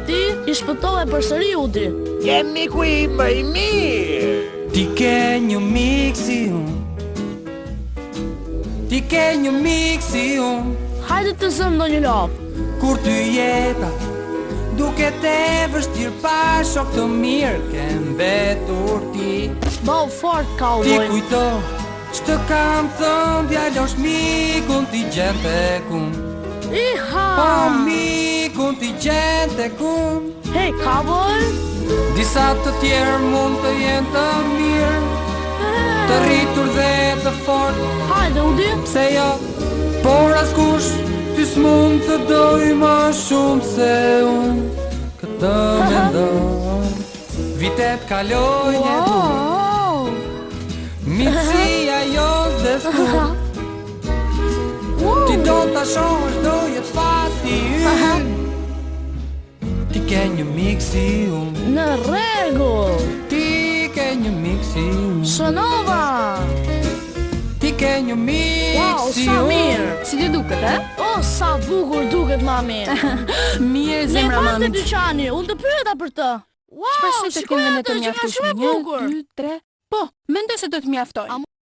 Ti I shpëtove përsëri Udi. Je miku I më I mirë. Ti ke një mik si unë. Ti ke një mik si unë. Hajde të zëm ndonjë lopë. Kur ty jeta duket e vështirë pa shok të mirë, ke mbetur ti. Bau fort Ti cowboy. kujto ç'të kam thënë, djalosh mikun ti gjen tek unë. Iha! Po mikun ti gjen tek unë. Hey cowboy! Disa të tjerë mund të jenë të mirë, të rritur dhe të fort, Hajde Udi. pse jo, por askush ty s'mund të doj më shumë se unë. Këtë mendoj. Vitet kalojnë e du, Wow! miqësia jonë dhe s'kur. Ti do ta shohësh do jetë fati ynë. Ti ke një mik si unë. Në rregull. Ti ke një mik si unë. Shënova. Ti ke një mik Wow, si sa unë. mirë. Si ti duket, e? Oh, sa bukur duket mami. Mirë zemra Le mamit. dyqani, unë të pyeta për të. Wow, Shpresoj të shikoj kemë atë vende të që nga mjaftueshme. shumë e 1, bukur. 2, 3. Po, mendoj se do të mjaftoj.